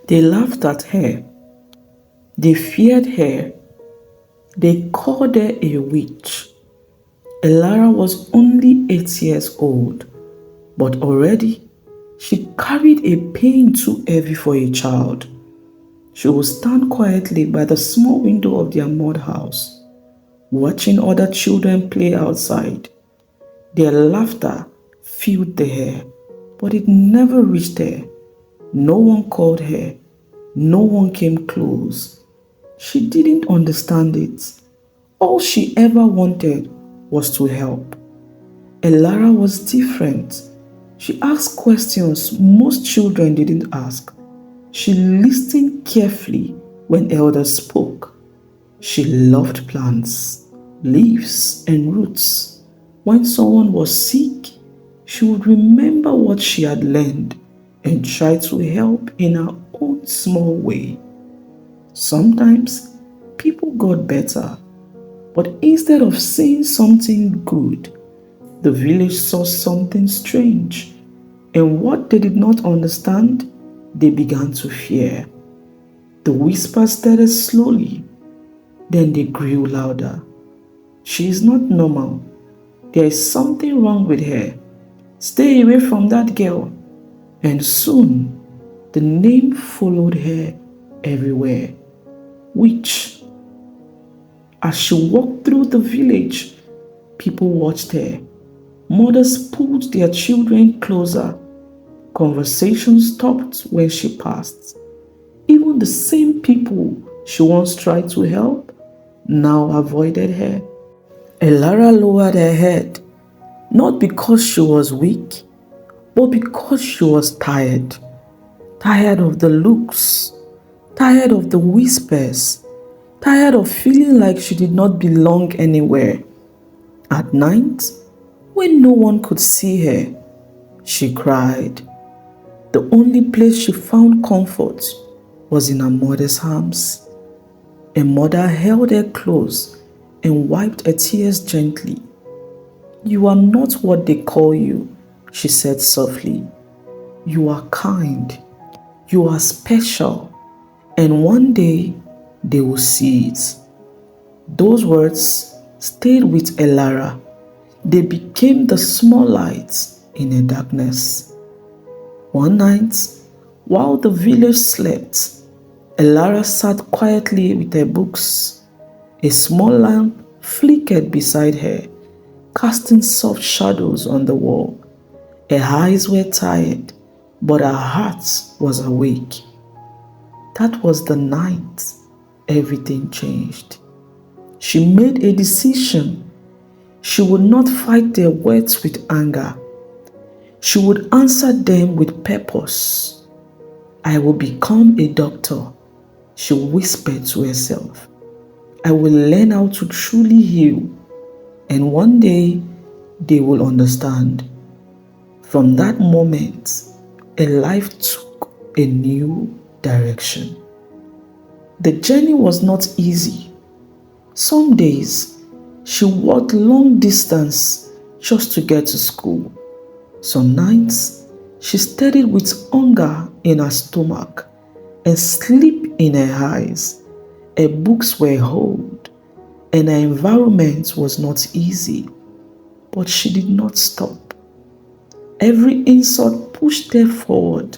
They laughed at her. They feared her. They called her a witch. Elara was only 8 years old, but already she carried a pain too heavy for a child. She would stand quietly by the small window of their mud house, watching other children play outside. Their laughter filled the air, but it never reached her. No one called her. No one came close. She didn't understand it. All she ever wanted was to help. Elara was different. She asked questions most children didn't ask. She listened carefully when elders spoke. She loved plants, leaves, and roots. When someone was sick, she would remember what she had learned and try to help in her own small way. Sometimes people got better, but instead of seeing something good, the village saw something strange, and what they did not understand, they began to fear. The whispers started slowly, then they grew louder. She is not normal. There is something wrong with her. Stay away from that girl. And soon, the name followed her everywhere. Witch. As she walked through the village, people watched her. Mothers pulled their children closer. Conversations stopped when she passed. Even the same people she once tried to help now avoided her. Elara lowered her head, not because she was weak, but because she was tired. Tired of the looks, tired of the whispers, tired of feeling like she did not belong anywhere. At night, when no one could see her, she cried. The only place she found comfort was in her mother's arms. Her mother held her close and wiped her tears gently. "You are not what they call you," she said softly. "You are kind. You are special. And one day they will see it." Those words stayed with Elara. They became the small lights in the darkness. One night, while the village slept, Elara sat quietly with her books. A small lamp flickered beside her, casting soft shadows on the wall. Her eyes were tired, but her heart was awake. That was the night everything changed. She made a decision. She would not fight their words with anger. She would answer them with purpose. "I will become a doctor," she whispered to herself. "I will learn how to truly heal, and one day they will understand." From that moment, her life took a new direction. The journey was not easy. Some days, she walked long distance just to get to school. Some nights, she studied with hunger in her stomach and sleep in her eyes. Her books were old, and her environment was not easy, but she did not stop. Every insult pushed her forward.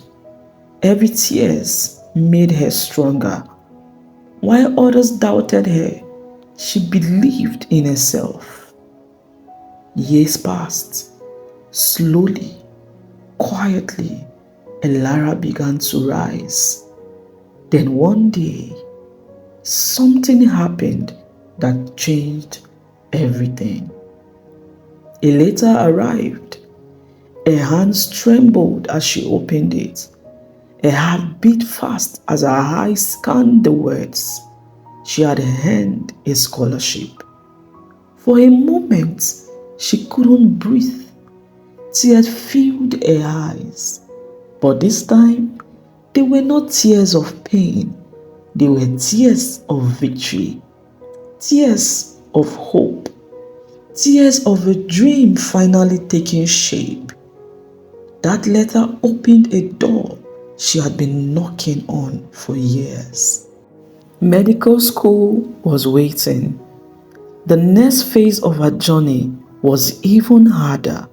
Every tears made her stronger. While others doubted her, she believed in herself. Years passed. Slowly, quietly, Elara began to rise. Then one day, something happened that changed everything. A letter arrived. Her hands trembled as she opened it. Her heart beat fast as her eyes scanned the words. She had earned a scholarship. For a moment, she couldn't breathe. Tears filled her eyes. But this time, they were not tears of pain. They were tears of victory. Tears of hope. Tears of a dream finally taking shape. That letter opened a door she had been knocking on for years. Medical school was waiting. The next phase of her journey was even harder.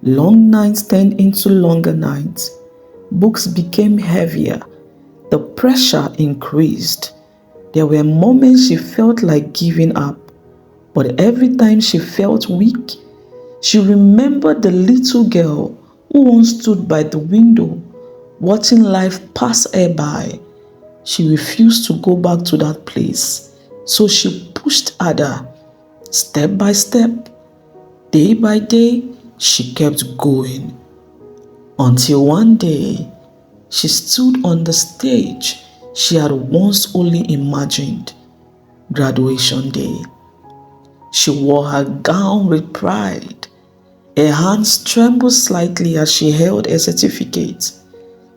Long nights turned into longer nights. Books became heavier. The pressure increased. There were moments she felt like giving up, but every time she felt weak, she remembered the little girl who once stood by the window, watching life pass her by. She refused to go back to that place, so she pushed harder. Step by step, day by day, she kept going. Until one day, she stood on the stage she had once only imagined. Graduation day. She wore her gown with pride. Her hands trembled slightly as she held her certificate.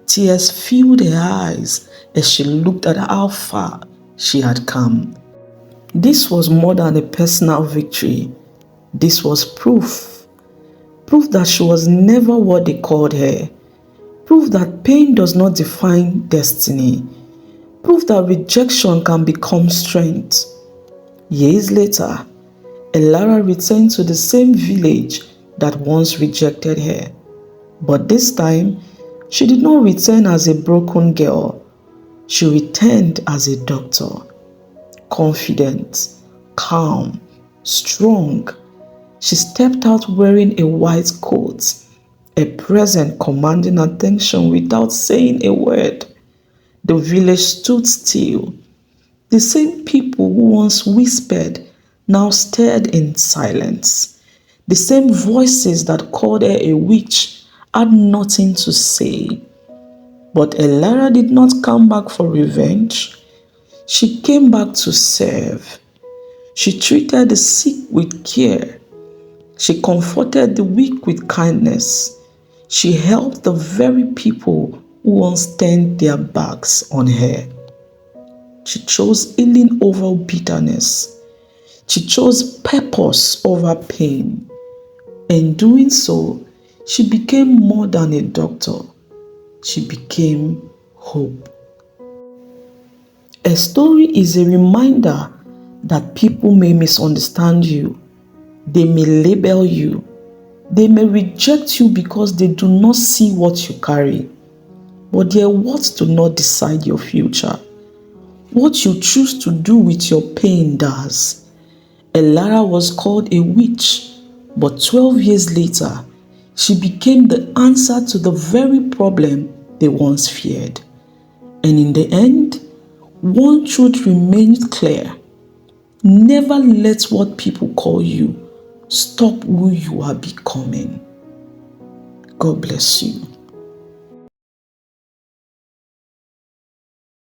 Tears filled her eyes as she looked at how far she had come. This was more than a personal victory. This was proof. Proof that she was never what they called her. Proof that pain does not define destiny. Proof that rejection can become strength. Years later, Elara returned to the same village that once rejected her. But this time, she did not return as a broken girl. She returned as a doctor. Confident, calm, strong. She stepped out wearing a white coat, a present commanding attention without saying a word. The village stood still. The same people who once whispered now stared in silence. The same voices that called her a witch had nothing to say. But Elara did not come back for revenge. She came back to serve. She treated the sick with care. She comforted the weak with kindness. She helped the very people who once turned their backs on her. She chose healing over bitterness. She chose purpose over pain. In doing so, she became more than a doctor. She became hope. A story is a reminder that people may misunderstand you. They may label you. They may reject you because they do not see what you carry. But their words do not decide your future. What you choose to do with your pain does. Elara was called a witch, but 12 years later, she became the answer to the very problem they once feared. And in the end, one truth remains clear. Never let what people call you stop who you are becoming. God bless you.